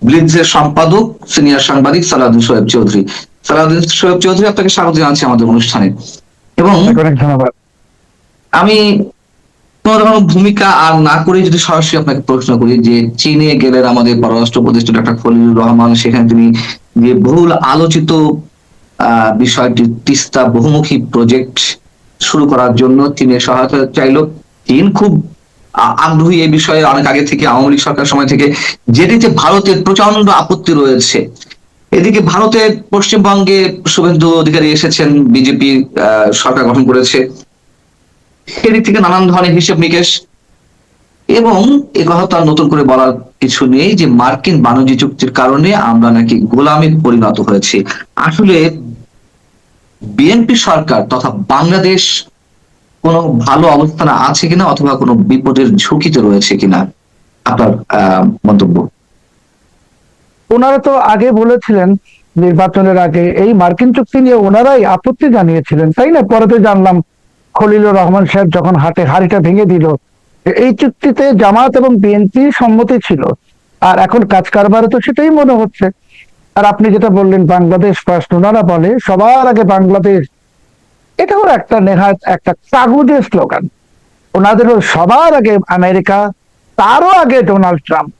ব্লিটজের সম্পাদক সিনিয়র সাংবাদিক সালাউদ্দিন শোয়েব চৌধুরী। সালাউদ্দিন শোয়েব চৌধুরী, আপনাকে স্বাগত জানাচ্ছি আমাদের অনুষ্ঠানে। এবং অনেক ধন্যবাদ। আমি কোনো ধরনের ভূমিকা আর না করে যদি সরাসরি আপনাকে প্রশ্ন করি যে চীনে গেলেন আমাদের পররাষ্ট্র উপদেষ্টা ডক্টর খলিলুর রহমান, সেখানে তিনি যে বহুল আলোচিত বিষয়টি তিস্তা বহুমুখী প্রজেক্ট শুরু করার জন্য চীনের সহায়তা চাইল। চীন খুব আগ্রহী এই বিষয়ে অনেক আগে থেকে, আওয়ামী লীগ সরকার সময় থেকে, যেটিতে ভারতের প্রচন্ড আপত্তি রয়েছে। এদিকে ভারতের পশ্চিমবঙ্গে শুভেন্দু অধিকারী এসেছেন, বিজেপি সরকার গঠন করেছে, সেদিক থেকে নানান ধরনের হিসেব নিকেশ। এবং এ কথা তো আর নতুন করে বলার কিছু নেই যে মার্কিন বাণিজ্য চুক্তির কারণে আমরা নাকি গোলামে পরিণত হয়েছি। আসলে বিএনপি সরকার তথা বাংলাদেশ কোনো ভালো অবস্থানে আছে কিনা, অথবা কোনো বিপদের ঝুঁকিতে রয়েছে কিনা, আপনার মন্তব্য? ওনারা তো আগে বলেছিলেন নির্বাচনের আগে এই মার্কিন চুক্তি নিয়ে ওনারাই আপত্তি জানিয়েছিলেন, তাই না? পরে তো জানলাম খলিলুর রহমান সাহেব যখন হাড়িটা ভেঙে দিল, এই চুক্তিতে জামাত এবং বিএনপি সম্মতি ছিল। আর এখন কাজ কারবারে তো সেটাই মনে হচ্ছে। আর আপনি যেটা বললেন বাংলাদেশ ফার্স্ট, ওনারা বলে সবার আগে বাংলাদেশ, এটা হলো একটা নেহাত একটা কাগুজের স্লোগান। ওনাদের সবার আগে আমেরিকা, তারও আগে ডোনাল্ড ট্রাম্প।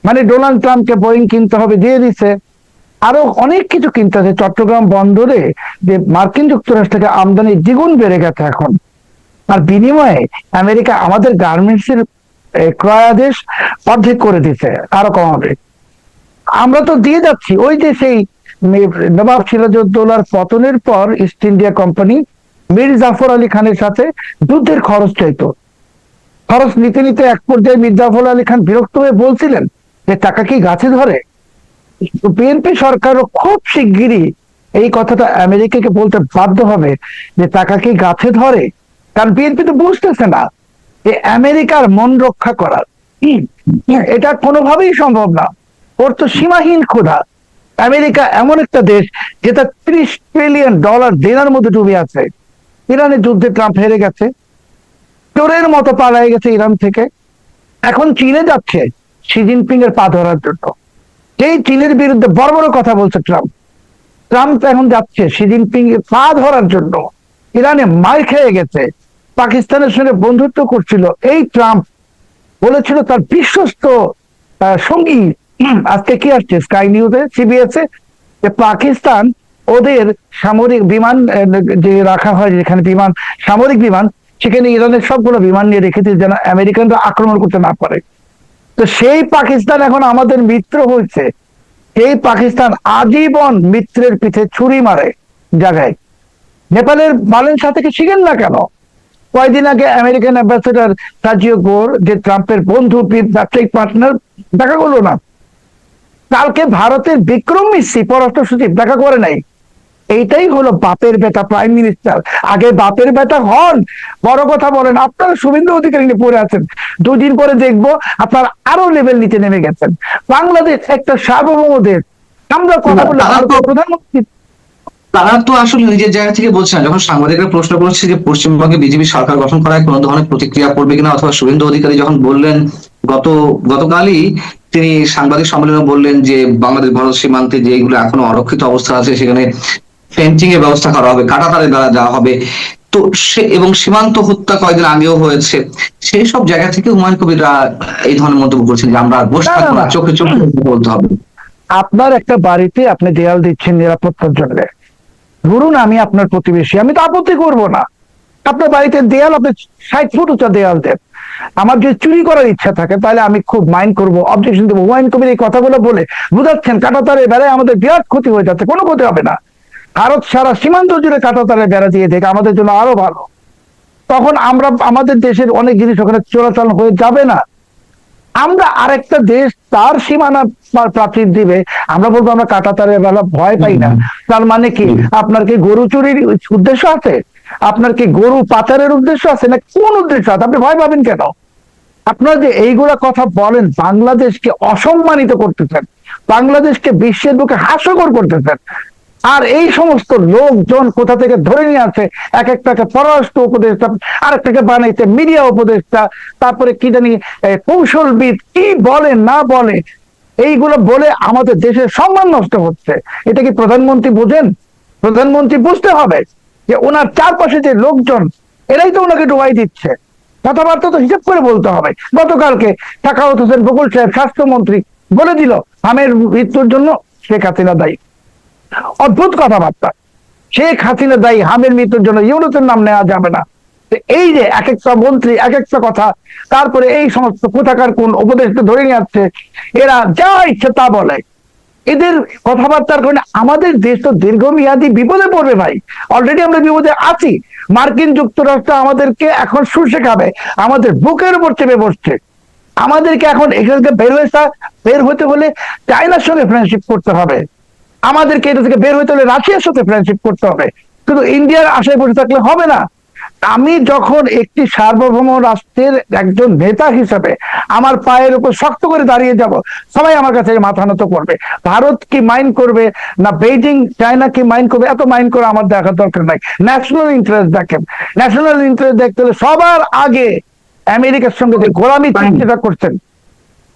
মানে ডোনাল্ড ট্রাম্পকে বোয়িং কিনতে হবে, দিয়ে দিচ্ছে। আরো অনেক কিছু কিনতে আছে। চট্টগ্রাম বন্দরে যে মার্কিন যুক্তরাষ্ট্র থেকে আমদানি দ্বিগুণ বেড়ে গেছে এখন। আর বিনিময়ে আমেরিকা আমাদের গার্মেন্টস এর ক্রয়াদেশ অর্ধেক করে দিচ্ছে, আরো কমাবে। আমরা তো দিয়ে যাচ্ছি। ওই যে সেই নবাব সিরাজউদ্দৌলার পতনের পর East India Company Mir Jafar Ali খানের সাথে যুদ্ধের খরচ চাইতো। খরচ নিতে নিতে এক পর্যায়ে মীর জাফর আলী খান বিরক্ত হয়ে বলছিলেন যে টাকা কি গাছে ধরে। বিএনপি সরকারও খুব শিগগিরই এই কথাটা আমেরিকাকে বলতে বাধ্য হবে যে টাকা কি গাছে ধরে। কারণ বিএনপি তো বুঝতেছে না যে আমেরিকার মন রক্ষা করা এটা কোনোভাবেই সম্ভব না। ওর তো সীমাহীন ক্ষুধা। আমেরিকা এমন একটা দেশ যেটা $30 ট্রিলিয়ন দেনার মধ্যে ডুবে আছে। ইরানের যুদ্ধে ট্রাম্প হেরে গেছে, চোরের মতো পালিয়ে গেছে ইরান থেকে। এখন চীনে যাচ্ছে শি জিনপিং এর পা ধরার জন্য। যেই চীনের বিরুদ্ধে বড় বড় কথা বলছে ট্রাম্প, ট্রাম্প এখন যাচ্ছে শি জিনপিং এর পা ধরার জন্য। ইরানে মার খেয়ে গেছে, পাকিস্তানের সঙ্গে বন্ধুত্ব করছিল। এই ট্রাম্প বলেছিল তার বিশ্বস্ত সঙ্গী, আজকে কি আসছে স্কাই নিউজে, সিবিএস এ, যে পাকিস্তান ওদের সামরিক বিমান যে রাখা হয়, যেখানে বিমান, সামরিক বিমান, সেখানে ইরানের সবগুলো বিমান নিয়ে রেখেছে যেন আমেরিকানরা আক্রমণ করতে না পারে। তো সেই পাকিস্তান এখন আমাদের মিত্র হয়েছে। এই পাকিস্তান আজীবন মিত্রের পিঠে ছুরি মারে জায়গায়। নেপালের বালেন সাথে কি শিখেন না কেন? কয়েকদিন আগে আমেরিকান অ্যাম্বাসেডার সার্জিও গোর, যে ট্রাম্পের বন্ধু, ব্যবসায়িক পার্টনার, দেখা করলো না। কালকে ভারতের বিক্রম মিশ্রি পররাষ্ট্র সচিব দেখা করে নাই। এইটাই হলো বাপের বেটা প্রাইম মিনিস্টার। আগে বাপের বেটা হন, বড় কথা বলেন। আপনারা শুভেন্দু অধিকারী নিয়ে পড়ে আছেন, দুদিন পরে দেখবো আপনার আরো লেভেল নিচে নেমে গেছেন। বাংলাদেশ একটা সার্বভৌম দেশ। আমরা কথা বললে প্রধানমন্ত্রী, তারা তো আসলে নিজের জায়গা থেকে বলছে না। যখন সাংবাদিকরা প্রশ্ন করছে যে পশ্চিমবঙ্গে বিজেপি সরকার গঠন করায় কোনো ধরনের প্রতিক্রিয়া পড়বে কিনা, অথবা শুভেন্দু অধিকারী যখন বললেন গতকালই তিনি সাংবাদিক সম্মেলনে বললেন যে বাংলাদেশ ভারত সীমান্তে যেগুলো এখনো অরক্ষিত অবস্থা আছে সেখানে ফেন্সিং এর ব্যবস্থা করা হবে, কাঁটাতারের দ্বারা দেওয়া হবে। তো সে এবং সীমান্ত হত্যা কয়েকদিন আগেও হয়েছে। সেই সব জায়গা থেকে হুমায়ুন কবিররা এই ধরনের মন্তব্য করছেন যে আমরা আর বসে থাকবো না, চোখে চোখে বলতে হবে। আপনার একটা বাড়িতে আপনি দেয়াল দিচ্ছেন নিরাপত্তার জন্য, ধরুন আমি আপনার প্রতিবেশী, আমি তো আপত্তি করব না। আপনার বাড়িতে দেয়াল, আপনি 60 ফুট উঁচা দেয়াল দেন। আমার যদি চুরি করার ইচ্ছা থাকে তাহলে আমি খুব মাইন্ড করবো, অবজেকশন দেবো। হুমায়ুন কবির এই কথাগুলো বলে বুঝাচ্ছেন কাঁটাতারে বেড়ায় আমাদের বিরাট ক্ষতি হয়ে যাচ্ছে। কোনো ক্ষতি হবে না। ভারত সারা সীমান্ত জুড়ে কাঁটাতারে বেড়া দিয়ে দেখ, আমাদের জন্য আরো ভালো। তখন আমরা, আমাদের দেশের অনেক জিনিস ওখানে চলাচল হয়ে যাবে না। আমরা আরেকটা দেশ তার সীমানা প্রাচীর দিবে, আমরা বলবো আমরা কাঁটাতারের বেলা ভয় পাই না। তার মানে কি আপনার কি গরু চুরির উদ্দেশ্য আছে? আপনার কি গরু পাচারের উদ্দেশ্য আছে, না কোন উদ্দেশ্য আছে? আপনি ভয় পাবেন কেন? আপনারা যে এইগুলা কথা বলেন, বাংলাদেশকে অসম্মানিত করতেছেন, বাংলাদেশকে বিশ্বের বুকে হাস্যকর করতেছেন। আর এই সমস্ত লোকজন কোথা থেকে ধরে নিয়ে আছে, এক একটাকে পররাষ্ট্র উপদেষ্টা, আরেকটাকে বানাইছে মিডিয়া উপদেষ্টা, তারপরে কি জানি কৌশলবিদ, কি বলে না বলে। এইগুলো বলে আমাদের দেশের সম্মান নষ্ট হচ্ছে। এটা কি প্রধানমন্ত্রী বোঝেন? প্রধানমন্ত্রী বুঝতে হবে যে ওনার চারপাশে যে লোকজন, এরাই তো ওনাকে ডুবাই দিচ্ছে। কথাবার্তা তো হিসাব করে বলতে হবে। গতকালকে সাখাওয়াত হোসেন বকুল সাহেব স্বাস্থ্যমন্ত্রী বলে দিল হামের মৃত্যুর জন্য শেখ হাসিনা দায়ী। অদ্ভুত কথাবার্তা। শেখ হাসিনা দায়ী, হামের মৃত্যুর জন্য ইউনূসের নাম নেওয়া যাবে না। এই যে এক একটা মন্ত্রী এক একটা কথা, তারপরে এই সমস্ত কোথাকার কোন উপদেশকে ধরে নিয়ে আসছে, এরা যা ইচ্ছে তা বলে। এদের কথাবার্তার কারণে আমাদের দেশ তো দীর্ঘমেয়াদী বিপদে পড়বে ভাই। অলরেডি আমরা বিপদে আছি। মার্কিন যুক্তরাষ্ট্র আমাদেরকে এখন শুষে খাবে, আমাদের বুকের উপর চেপে বসছে। আমাদেরকে এখন এখান থেকে বের হতে হলে চায়নার সঙ্গে ফ্রেন্ডশিপ করতে হবে। আমাদেরকে এটা থেকে বের হতে হলে রাশিয়ার সাথে ফ্রেন্ডশিপ করতে হবে। কিন্তু ইন্ডিয়ার আশায় বসে থাকলে হবে না। আমি যখন একটি সার্বভৌম রাষ্ট্রের একজন নেতা হিসেবে আমার পায়ের উপর শক্ত করে দাঁড়িয়ে যাব, সবাই আমার কাছে মাথা নত করবে। ভারত কি মাইন্ড করবে না বেইজিং চায়না কি মাইন্ড করবে, এত মাইন্ড করে আমার দেখার দরকার নাই। ন্যাশনাল ইন্টারেস্ট দেখেন। ন্যাশনাল ইন্টারেস্ট দেখতে হলে সবার আগে আমেরিকার সঙ্গে যে গোলামি চুক্তিটা করছেন,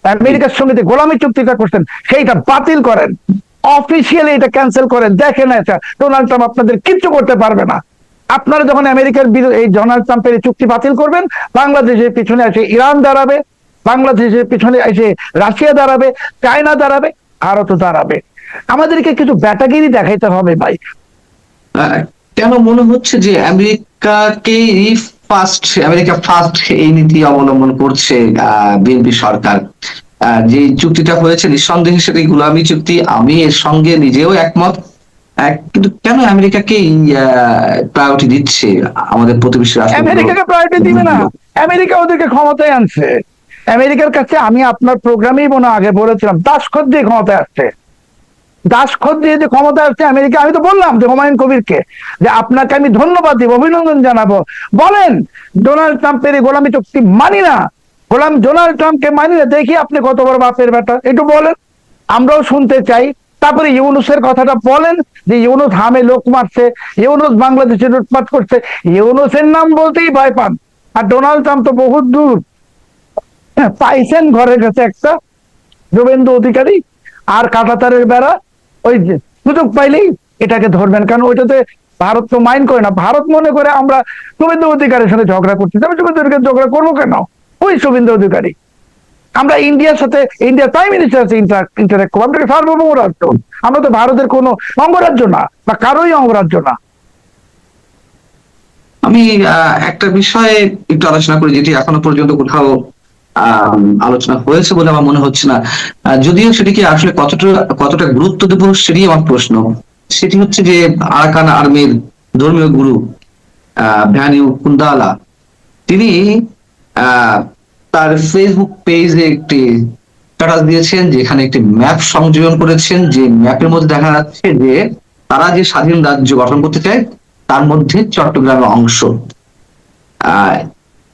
আমেরিকার সঙ্গে যে গোলামি চুক্তিটা করছেন সেইটা বাতিল করেন, অফিসিয়ালি এটা ক্যান্সেল করেন। দেখেন এটা ডোনাল্ড ট্রাম্প আপনাদের কিচ্ছু করতে পারবে না। আপনারা যখন আমেরিকার এই ডোনাল্ড ট্রাম্পের চুক্তি বাতিল করবেন, বাংলাদেশের পিছনে এসে ইরান দাঁড়াবে, বাংলাদেশের পিছনে এসে রাশিয়া দাঁড়াবে, চায়না দাঁড়াবে, ভারতও দাঁড়াবে। আমাদেরকে কিছু ব্যাটাগিরি দেখাইতে হবে ভাই। কেন মনে হচ্ছে যে আমেরিকা ফার্স্ট এই নীতি অবলম্বন করছে বিএনপি সরকার? যে চুক্তিটা হয়েছে নিঃসন্দেহে সেটি গোলামি চুক্তি, আমি এর সঙ্গে নিজেও একমত। কিন্তু কেন আমেরিকাকে প্রায়োরিটি দিচ্ছে আমাদের প্রতিবেশী রাষ্ট্র? আমেরিকাকে প্রায়োরিটি দিবে না, আমেরিকা ওদেরকে ক্ষমতায় আনছে। আমেরিকার কাছে আমি আপনার প্রোগ্রামেই মনে আগে বলেছিলাম, দাসখত দিয়ে ক্ষমতায় আসছে। দাসখত দিয়ে যে ক্ষমতা আসছে আমেরিকা। আমি তো বললাম যে হুমায়ুন কবিরকে যে আপনাকে আমি ধন্যবাদ দিব, অভিনন্দন জানাবো। বলেন ডোনাল্ড ট্রাম্পের এই গোলামি চুক্তি মানি না, ডোনাল্ড ট্রাম্পকে মানি না, দেখি আপনি কত বড় বাপের বেটা, একটু বলেন, আমরাও শুনতে চাই। তারপরে ইউনূসের কথাটা বলেন যে ইউনূস হামে লোক মারছে, ইউনূস বাংলাদেশে লুটপাট করছে। ইউনূসের নাম বলতেই ভয় পান। আর ডোনাল্ড ট্রাম্প তো বহুত দূর। পাইছেন ঘরের কাছে একটা শুভেন্দু অধিকারী আর কাঁটাতারের বেড়া, ওই যে সুযোগ পাইলেই এটাকে ধরবেন। কারণ ওইটাতে ভারত তো মাইন্ড করে না। ভারত মনে করে আমরা শুভেন্দু অধিকারীর সাথে ঝগড়া করছি। আমি শুভেন্দু অধিকারী ঝগড়া করবো কেন? ওই শুভেন্দু অধিকারী। আমরা ইন্ডিয়ার সাথে, ইন্ডিয়ার প্রাইম মিনিস্টার সাথে ইন্টারেক্ট করবো। আমরা সার্বভৌম রাষ্ট্র, আমরা তো ভারতের কোনো অঙ্গরাজ্য না বা কারোই অঙ্গরাজ্য না। আমি একটা বিষয়ে একটু আলোচনা করি যেটি এখনো পর্যন্ত কোথাও আলোচনা হয়েছে বলে আমার মনে হচ্ছে না। যদিও সেটিকে আসলে কতটা গুরুত্ব দেবো সেটি আমার প্রশ্ন। সেটি হচ্ছে যে আরাকান আর্মির ধর্মীয় গুরু ভ্যানিউ কুন্দালা, তিনি তার ফেসবুক পেজে একটি স্ট্যাটাস দিয়েছেন, যেখানে একটি ম্যাপ সংযোজন করেছেন। যে ম্যাপের মধ্যে দেখা যাচ্ছে যে তারা যে স্বাধীন রাজ্য গঠন করতে চায় তার মধ্যে চট্টগ্রামের অংশ।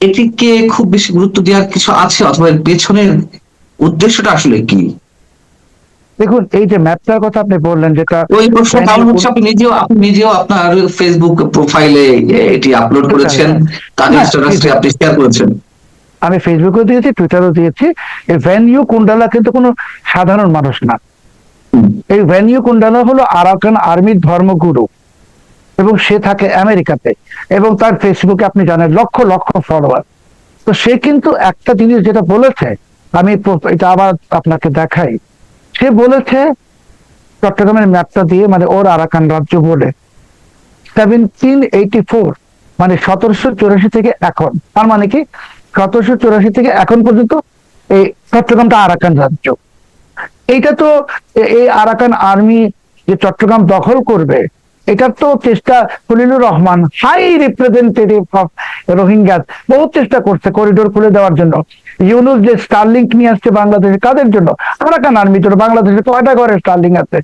এটিকে খুব বেশি গুরুত্ব দেওয়ার কিছু আছে, অথবা এর পেছনের উদ্দেশ্যটা আসলে কি? দেখুন, এই যে ম্যাপটার কথা আপনি বললেন, যেটা ওই প্রশ্ন কারণ হচ্ছে আপনি নিজেও আপনার ফেসবুক প্রোফাইলে এটি আপলোড করেছেন, তাদের স্ট্যাটাসটি আপনি শেয়ার করেছেন। আমি ফেসবুকেও দিয়েছি, টুইটারও দিয়েছি। এই ভ্যানিউ কুন্ডালা কিন্তু কোনো সাধারণ মানুষ না। এই ভ্যানিউ কুন্ডালা হলো আরাকান আর্মির ধর্মগুরু, এবং সে থাকে আমেরিকাতে, এবং তার ফেসবুকে আপনি জানেন লক্ষ লক্ষ ফলোয়ার। তো সে কিন্তু একটা জিনিস যেটা বলেছে, আমি এটা আবার আপনাকে দেখাই। সে বলেছে চট্টগ্রামের ম্যাপটা দিয়ে, মানে ওর আরাকান রাজ্য বলে 1784, মানে 1784 থেকে এখন, তার মানে কি 1784 থেকে এখন পর্যন্ত এই চট্টগ্রামটা আরাকান রাজ্য। এইটা তো এই আরাকান আর্মি যে চট্টগ্রাম দখল করবে, এটার তো চেষ্টা Khalilur Rahman, high representative of Rohingya, বহুত চেষ্টা করছে করিডোর খুলে দেওয়ার জন্য। ইউনূস যে স্টারলিংক নিয়ে আসছে বাংলাদেশে, কাদের জন্য? আরাকান আর্মি জন্য। বাংলাদেশে কয়টা ঘরে স্টারলিং আছে?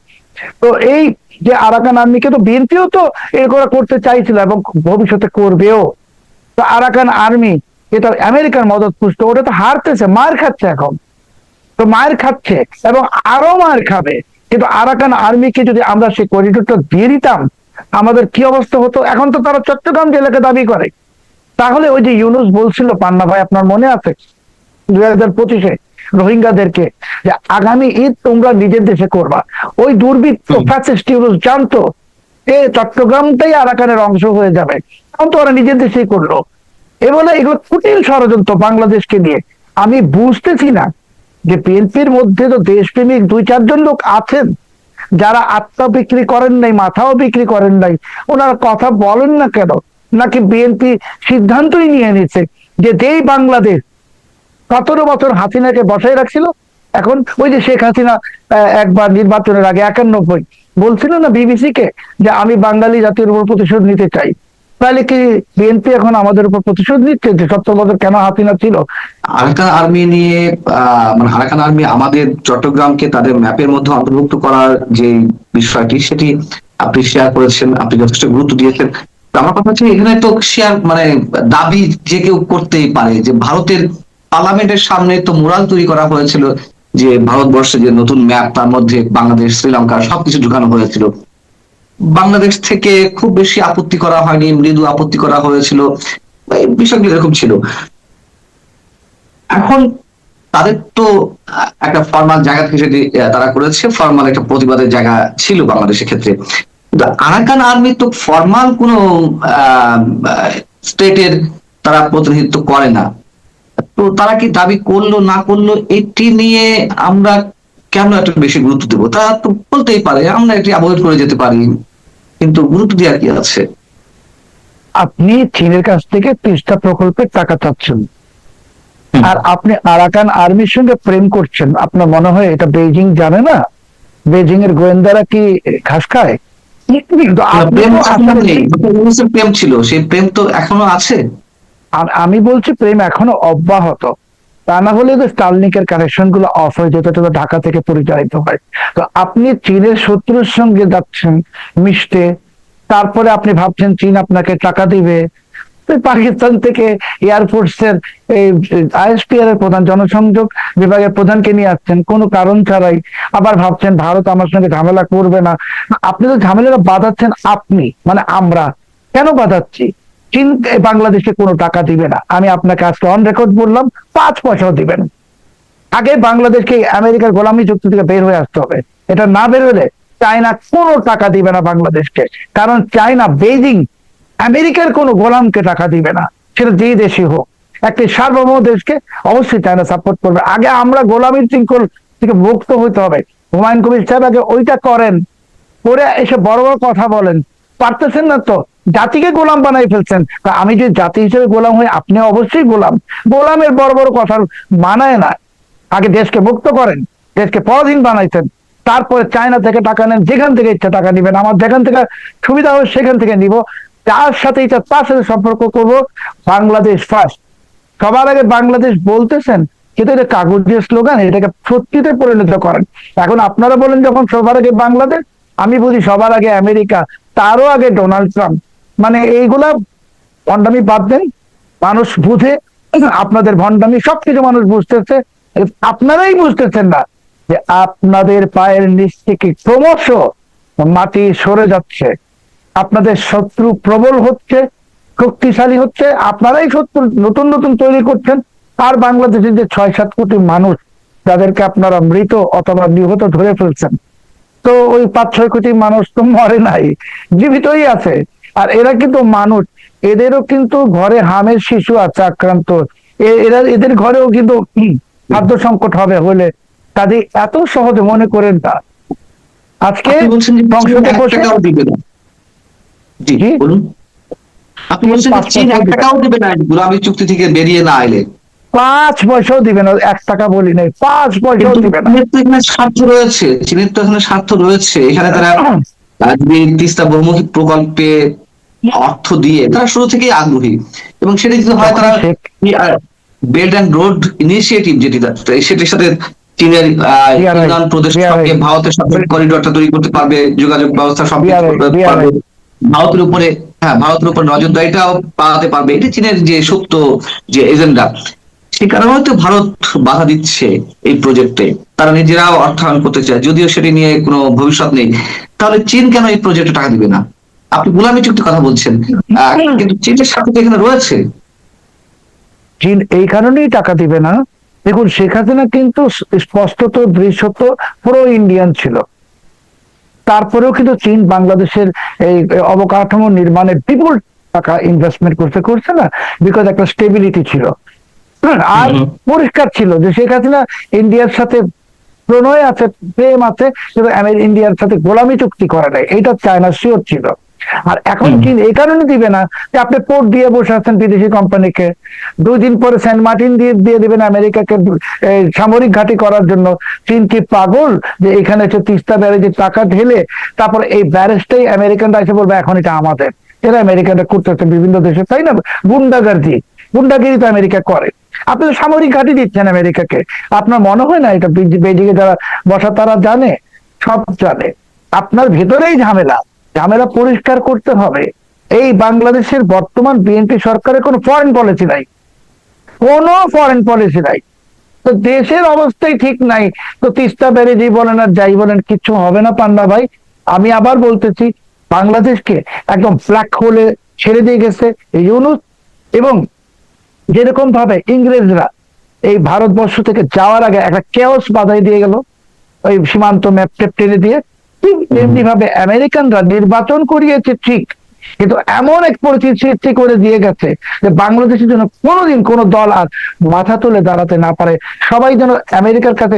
তো এই যে আরাকান আর্মিকে তো বিএনপিও তো এগুলো করতে চাইছিল এবং ভবিষ্যতে করবেও। তো আরাকান আর্মি এটা আমেরিকার মদত পুষ্ট, ওটা তো হারতেছে, মার খাচ্ছে এখন। তো মার খাচ্ছে এবং আরো মার খাবে। কিন্তু আরাকান আর্মিকে যদি আমরা সেই করিডোরটা দিয়ে দিতাম, আমাদের কি অবস্থা হতো? এখন তো তারা চট্টগ্রাম জেলাকে দাবি করে। তাহলে ওই যে ইউনূস বলছিল, পান্না ভাই আপনার মনে আছে 2025-এ রোহিঙ্গাদেরকে যে আগামী ঈদ তোমরা নিজের দেশে করবা। ওই দুর্বৃত্ত ফ্যাসিস্ট ইউরোপ জানতো চট্টগ্রামটাই আরাকানের অংশ হয়ে যাবে, তখন তো ওরা নিজের দেশেই করলো। বলে এগুলো কুটিল ষড়যন্ত্র বাংলাদেশকে নিয়ে। আমি বুঝতেছি না যে বিএনপির মধ্যে তো দেশপ্রেমিক 2-4 জন লোক আছেন যারা আত্মা বিক্রি করেন নাই, মাথাও বিক্রি করেন নাই, ওনারা কথা বলেন না কেন? নাকি বিএনপি সিদ্ধান্তই নিয়ে নিচ্ছে যে যেই বাংলাদেশ 17 বছর হাসিনাকে বসাই রাখছিল, এখন ওই যে শেখ হাসিনা একবার নির্বাচনের আগে 91 বলছিল না বিবিসি কে যে আমি বাঙালি জাতির উপর প্রতিশোধ নিতে চাই, তাহলে কি বিএনপি এখন আমাদের উপর প্রতিশোধ নিচ্ছে যে 17 বছর কেন হাসিনা ছিল? আরাকান আর্মি নিয়ে মানে আরাকান আর্মি আমাদের চট্টগ্রামকে তাদের ম্যাপের মধ্যে অন্তর্ভুক্ত করার যে বিষয়টি, সেটি আপনি শেয়ার করেছেন, আপনি যথেষ্ট গুরুত্ব দিয়েছেন। তো আমার কথা হচ্ছে এখানে তো শেয়ার মানে দাবি যে কেউ করতেই পারে যে ভারতের পার্লামেন্টের সামনে তো মুরাল তৈরি করা হয়েছিল যে ভারতবর্ষে যে নতুন ম্যাপ তার মধ্যে বাংলাদেশ, শ্রীলঙ্কা সবকিছু ঢুকানো হয়েছিল। বাংলাদেশ থেকে খুব বেশি আপত্তি করা হয়নি, মৃদু আপত্তি করা হয়েছিল, এই বিষয়গুলো এরকম ছিল। এখন তাদের তো একটা ফর্মাল জায়গা থেকে সেটি তারা করেছে, ফর্মাল একটা প্রতিবাদের জায়গা ছিল বাংলাদেশের ক্ষেত্রে। কিন্তু আরাকান আর্মি তো ফর্মাল কোনো স্টেটের তারা প্রতিনিধিত্ব করে না। তো তারা কি দাবি করলো না করলো এটি নিয়ে আমরা কেন এত বেশি গুরুত্ব দেবো? তারা তো বলতেই পারে, আমরা এটি অ্যাভয়েড করে যেতে পারি, কিন্তু গুরুত্ব দেওয়ার কি আছে? আপনি চীনের কাছ থেকে 30টা প্রকল্পের টাকা চাচ্ছেন, আর আপনি আরাকান আর্মির সঙ্গে প্রেম করছেন। আপনার মনে হয় এটা বেইজিং জানে না? বেইজিং এর গোয়েন্দারা কি ঘাস খায়? কিন্তু আপনি প্রেম তো এখনো আসলে, নেই, প্রেম ছিল, সেই প্রেম তো এখনো আছে। আর আমি বলছি প্রেম এখনো অব্যাহত। তা না হলে তো স্টারলিংকের কানেকশন গুলো অফ হয়ে যেত, তো ঢাকা থেকে পরিচালিত হয়। তো আপনি চীনের শত্রুর সঙ্গে যাচ্ছেন মিশতে, তারপরে আপনি ভাবছেন চীন আপনাকে টাকা দিবে। তো পাকিস্তান থেকে এয়ারফোর্সের এই আইএসপিআর এর প্রধান, জনসংযোগ বিভাগের প্রধানকে নিয়ে আসছেন কোনো কারণ ছাড়াই। আবার ভাবছেন ভারত আমার সঙ্গে ঝামেলা করবে না। আপনি তো ঝামেলাটা বাঁধাচ্ছেন, আপনি মানে আমরা কেন বাঁধাচ্ছি? চীন বাংলাদেশে কোনো টাকা দিবে না, আমি আপনাকে আজকে অন রেকর্ড বললাম, 5 পয়সাও দিবেন। আগে বাংলাদেশকে আমেরিকার গোলামি চুক্তি থেকে বের হয়ে আসতে হবে। এটা না বের হলে চায়না কোনো টাকা দিবে না বাংলাদেশকে। কারণ চায়না, বেইজিং আমেরিকার কোনো গোলামকে টাকা দিবে না, সেটা যেই দেশই হোক। একটি সার্বভৌম দেশকে অবশ্যই চায়না সাপোর্ট করবে। আগে আমরা গোলামির শৃঙ্খল থেকে মুক্ত হইতে হবে। হুমায়ুন কবির সাহেব আগে ওইটা করেন, করে এসে বড় বড় কথা বলেন। পারতেছেন না তো, জাতিকে গোলাম বানাই ফেলছেন। আমি যদি জাতি হিসেবে গোলাম হই, আপনি অবশ্যই গোলাম। গোলামের বড় বড় কথা মানায় না। আগে দেশকে মুক্ত করেন, দেশকে পরাধীন বানাইছেন, তারপরে চায়না থেকে টাকা নেন, যেখান থেকে ইচ্ছা টাকা নিবেন, আমার যেখান থেকে সুবিধা হবে সেখান থেকে নিব, যার সাথে ইচ্ছা তার সাথে সম্পর্ক করব। বাংলাদেশ ফার্স্ট। সবার আগে বাংলাদেশ বলতেছেন, কিন্তু এটা কাগজের স্লোগান, এটাকে সত্যিতে পরিণত করেন। এখন আপনারা বলেন যখন সবার আগে বাংলাদেশ, আমি বুঝি সবার আগে আমেরিকা, তারও আগে ডোনাল্ড ট্রাম্প। মানে এইগুলা ভণ্ডামি বাদ দেন, মানুষ বুঝে। আপনাদের ভণ্ডামি সবকিছু মানুষ বুঝতেছে, আপনারাই বুঝতেছেন না যে আপনাদের পায়ের নিচ থেকে ক্রমশ মাটি সরে যাচ্ছে। আপনাদের শত্রু প্রবল হচ্ছে, শক্তিশালী হচ্ছে, আপনারাই শত্রু নতুন নতুন তৈরি করছেন। আর বাংলাদেশের যে 6-7 কোটি মানুষ যাদেরকে আপনারা মৃত অথবা নিহত ধরে ফেলছেন, তো ওই 5-6 কোটি মানুষ তো মরে নাই, জীবিতই আছে। আর এরা কিন্তু মানুষ, এদেরও কিন্তু ঘরে হামের শিশু আছে আক্রান্ত। এরা, এদের ঘরেও কিন্তু খাদ্য সংকট হবে হলে, কাজে এত সহজে মনে করেন না। আজকে আপনি বলছেন যে সংসদে এক বসে, টাকাও দিবে না। জি জি, বলুন। আপনি বলছেন যে চীন 1 টাকাও দিবে না গোলামি চুক্তি থেকে বেরিয়ে না এলে। 5 পয়সাও দিবে না। 1 টাকা বলি নাই, 5 পয়সাও কিন্তু দিবে না। চীনের তো এখানে স্বার্থ রয়েছে, চীনের তো এখানে স্বার্থ রয়েছে। এখানে তারা যদি তিস্তা বহুমুখী প্রকল্পে অর্থ দিয়ে তারা শুরু থেকেই আগ্রহী, এবং সেটা যদি হয় তারা বেল্ট অ্যান্ড রোড ইনিশিয়েটিভ যেটি সেটির সাথে চীনের ইউনান প্রদেশের সঙ্গে ভারতের সাথে করিডোরটা তৈরি করতে পারবে, যোগাযোগ ব্যবস্থা সবকিছু করতে পারবে, ভারতের উপরে, হ্যাঁ ভারতের উপর নজরদারিটাও পালাতে পারবে। এটি চীনের যে সত্য যে এজেন্ডা, সে কারণে হয়তো ভারত বাধা দিচ্ছে এই প্রজেক্টে। তারা নিজেরাও অর্থায়ন করতে চায়, যদিও সেটি নিয়ে কোনো ভবিষ্যৎ নেই। তাহলে চীন কেন এই প্রজেক্টে টাকা দিবে না? আপনি গোলামি চুক্তির কথা বলছেন, কিন্তু চীনের সাথে তো এখানে রয়েছে। চীন এই কারণেই টাকা দিবে না দেখুন, শেখ হাসিনা কিন্তু স্পষ্টত দৃশ্যত প্রো ইন্ডিয়ান ছিল। তারপরেও কিন্তু চীন বাংলাদেশের এই অবকাঠামো নির্মাণে বিপুল টাকা ইনভেস্টমেন্ট করছে না, বিকজ একটা স্টেবিলিটি ছিল। আর হুম, পরিষ্কার ছিল যে শেখ হাসিনা ইন্ডিয়ার সাথে প্রণয় আছে, প্রেম আছে, কিন্তু ইন্ডিয়ার সাথে গোলামি চুক্তি করে নাই, এটা চায়না শিওর ছিল। আর এখন হুম, চীন এই কারণে দিবে না যে আপনি পোর্ট দিয়ে বসে আছেন বিদেশি কোম্পানিকে, 2 দিন পরে সেন্ট মার্টিন দিয়ে দিয়ে দিবেন আমেরিকাকে সামরিক ঘাঁটি করার জন্য। চীন কি পাগল যে এখানে হচ্ছে তিস্তা ব্যারেজে টাকা ঢেলে তারপর এই ব্যারেজটাই আমেরিকানরা এসে বলবে এখন এটা আমাদের? এরা আমেরিকানরা করতেছে বিভিন্ন দেশে, তাই না? গুন্ডাগিরি তো আমেরিকা করে। আপনি তো সামরিক ঘাঁটি দিচ্ছেন আমেরিকাকে। আপনার মনে হয় না এটা বেজিং এ যারা বসা তারা জানে? সব জানে। আপনার ভেতরেই ঝামেলা, ঝামেলা পরিষ্কার করতে হবে। এই বাংলাদেশের বর্তমান বিএনপি সরকারের কোনো ফরেন পলিসি নাই, কোনো ফরেন পলিসি নাই। তো দেশের অবস্থাই ঠিক নাই, তো তিস্তা ব্যারেজই বলেন আর যাই বলেন কিচ্ছু হবে না পান্ডা ভাই। আমি আবার বলতেছি, বাংলাদেশকে একদম ব্ল্যাক হোলে ছেড়ে দিয়ে গেছে এই ইউনূস। এবং যেরকম ভাবে ইংরেজরা এই ভারতবর্ষ থেকে যাওয়ার আগে একটা কেওস বাধাই দিয়ে গেল ওই সীমান্ত ম্যাপ টেপ টেনে দিয়ে, ঠিক হুম। তেমনি ভাবে আমেরিকানরা নির্বাচন করিয়েছে ঠিক, কিন্তু এমন এক পরিস্থিতি সৃষ্টি করে দিয়ে গেছে যে বাংলাদেশের জন্য কোনোদিন কোনো দল আর মাথা তুলে দাঁড়াতে না পারে। সবাই যেন আমেরিকার কাছে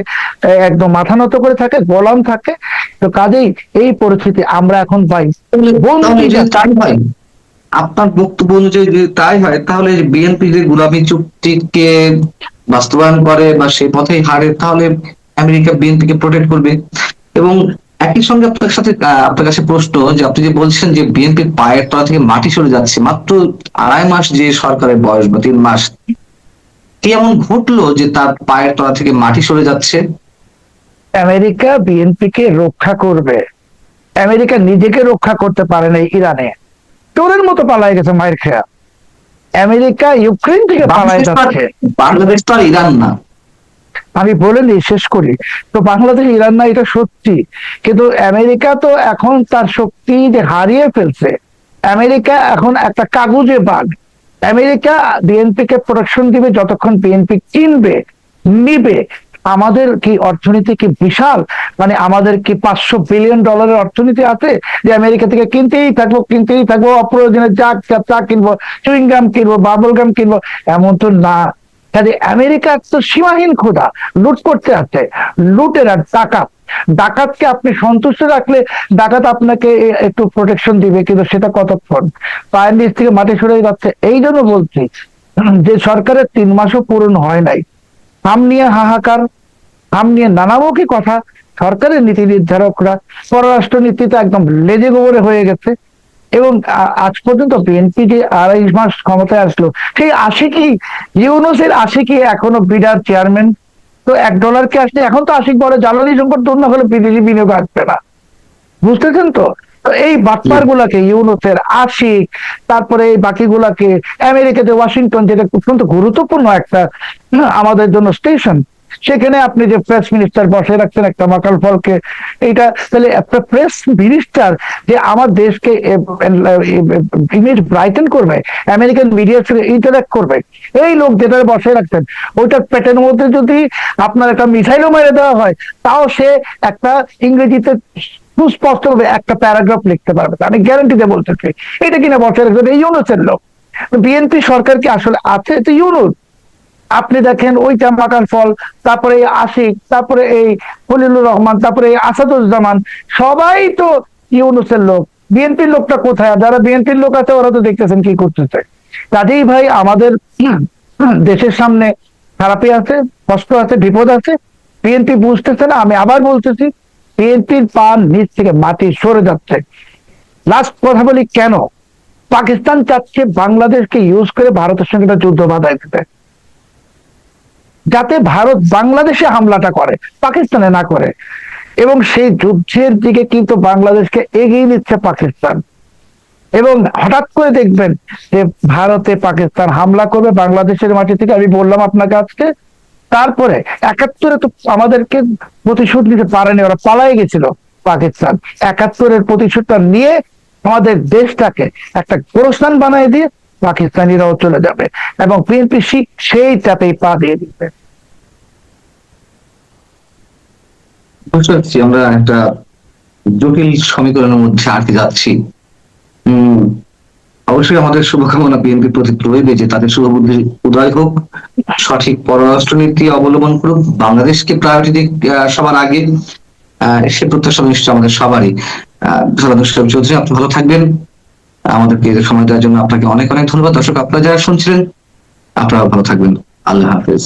একদম মাথা নত করে থাকে, গোলাম থাকে। তো কাজেই এই পরিস্থিতি আমরা এখন পাই। তাহলে বন্দি যদি যাচ্ছে। তাই হয়, আপনার বক্তব্য অনুযায়ী যদি তাই হয়, তাহলে বিএনপি যে গোলামী চুক্তিকে বাস্তবায়ন করে বা সেই পথেই হারে, তাহলে আমেরিকা বিএনপিকে প্রোটেক্ট করবে। এবং একই সঙ্গে আপনার কাছে প্রশ্ন, যে আপনি যে বলছেন যে বিএনপির পায়ের তলা থেকে মাটি সরে যাচ্ছে, মাত্র 2.5 মাস যে সরকারের বয়স বা 3 মাস, কি এমন ঘটলো যে তার পায়ের তলা থেকে মাটি সরে যাচ্ছে? আমেরিকা বিএনপি কে রক্ষা করবে, আমেরিকা নিজেকে রক্ষা করতে পারে না। ইরানে চোরের মতো পালায় গেছে মায়ের খেয়া। আমেরিকা ইউক্রেন থেকে পালায় বাংলাদেশ তো আর যাচ্ছে। বাংলাদেশ তো আর ইরান না। আমি বলে নি শেষ করি। তো বাংলাদেশ ইরান না, এটা সত্যি, কিন্তু আমেরিকা তো এখন তার শক্তি যে হারিয়ে ফেলছে। আমেরিকা এখন একটা কাগজে বাঘ। আমেরিকা বিএনপি কে প্রোটেকশন দিবে যতক্ষণ বিএনপি কিনবে, নিবে। আমাদের কি অর্থনীতি কি বিশাল, মানে আমাদের কি $500 বিলিয়ন অর্থনীতি আছে যে আমেরিকা থেকে কিনতেই থাকবো অপ্রয়োজনে চা চা কিনবো, চুইংগাম কিনবো, বাবল গাম কিনবো? এমন তো না। কাজে আমেরিকা তো সীমাহীন ক্ষুধা, লুট করতে আছে। লুটের আর ডাকাত, ডাকাতকে আপনি সন্তুষ্ট রাখলে ডাকাত আপনাকে একটু প্রোটেকশন দিবে, কিন্তু সেটা কতক্ষণ? পায়ের নিচ থেকে মাটি সরে যাচ্ছে। এই জন্য বলছি যে সরকারের 3 মাসও পূরণ হয় নাই, হাম নিয়ে হাহাকার, হাম নিয়ে নানামুখী কথা। সরকারের নীতি নির্ধারকরা পররাষ্ট্র নীতিতে একদম লেজে গোবরে হয়ে গেছে। এবং আজ পর্যন্ত বিএনপি যে 2.5 মাস ক্ষমতায় আসলো, সেই আশিকি ইউনূসের আশিকি এখনো বিডার চেয়ারম্যান। তো $1 আসলে এখন তো আশিক বলে জ্বালানি সংকট দূর না হলে বিদেশি বিনিয়োগ আসবে না। বুঝতেছেন তো? তো এই বাটপার গুলাকে, ইউনূসের আশিক, তারপরে এই বাকি গুলাকে আমেরিকাতে ওয়াশিংটন, যেটা অত্যন্ত গুরুত্বপূর্ণ একটা আমাদের জন্য স্টেশন, সেখানে আপনি যে প্রেস মিনিস্টার বসে রাখছেন একটা মাকাল ফলকে, এইটা তাহলে একটা প্রেস মিনিস্টার যে আমার দেশকে ইমেজ ব্রাইটেন করবে, আমেরিকান মিডিয়ার সঙ্গে ইন্টারাক্ট করবে, এই লোক যেটা বসে রাখছেন, ওইটার পেটের মধ্যে যদি আপনার একটা মিসাইলও মেরে দেওয়া হয়, তাও সে একটা ইংরেজিতে সুস্পষ্ট ভাবে একটা প্যারাগ্রাফ লিখতে পারবে। আমি গ্যারান্টি দিয়ে বলতেছি। এটা কিনা বসে রাখবেন এই ইউনূসের লোক। বিএনপি সরকার কি আসলে আছে? তো ইউনূস। আপনি দেখেন ওই মাকার ফল, তারপরে এই আশিক, তারপরে এই খলিলুর রহমান, তারপরে এই আসাদুজ্জামান, সবাই তো ইউনূসের লোক। বিএনপির লোকটা কোথায়? যারা বিএনপির লোক আছে ওরা তো দেখতেছেন কি করতেছে। কাজেই ভাই আমাদের দেশের সামনে খারাপই আছে, কষ্ট আছে, বিপদ আছে। বিএনপি বুঝতেছে না। আমি আবার বলতেছি, বিএনপির পা নিচ থেকে মাটি সরে যাচ্ছে। লাস্ট কথা বলি, কেন পাকিস্তান চাচ্ছে বাংলাদেশকে ইউজ করে ভারতের সঙ্গে একটা যুদ্ধ বাধায় দিতে, যাতে ভারত বাংলাদেশে হামলাটা করে, পাকিস্তানে না করে। এবং সেই যুদ্ধের দিকে কিন্তু বাংলাদেশকে এগিয়ে নিচ্ছে পাকিস্তান। এবং হঠাৎ করে দেখবেন যে ভারতে পাকিস্তান হামলা করবে বাংলাদেশের মাটি থেকে। আমি বললাম আপনাকে আজকে, তারপরে 71-এ তো আমাদেরকে প্রতিশোধ নিতে পারেনি, ওরা পালাই গেছিল পাকিস্তান। 71-এর প্রতিশোধটা নিয়ে আমাদের দেশটাকে একটা গোরস্থান বানিয়ে দিয়ে পাকিস্তানিরাও চলে যাবে, এবং বিএনপি সেই চাপেই পা দিয়ে দিবে। বুঝতে পারছি আমরা একটা জটিল সমীকরণের মধ্যে আটকে যাচ্ছি। হম অবশ্যই আমাদের শুভকামনা বিএনপির প্রতি রইবে যে তাদের শুভবুদ্ধি উদয় হোক, সঠিক পররাষ্ট্রনীতি অবলম্বন করুক, বাংলাদেশকে প্রায়োরিটি দিক সবার আগে। সে প্রত্যাশা নিশ্চয় আমাদের সবারই। দুষ্কর চৌধুরী, আপনি ভালো থাকবেন। আমাদেরকে এই সময় দেওয়ার জন্য আপনাকে অনেক অনেক ধন্যবাদ। দর্শক, আপনারা যারা শুনছিলেন, আপনারা ভালো থাকবেন। আল্লাহ হাফেজ।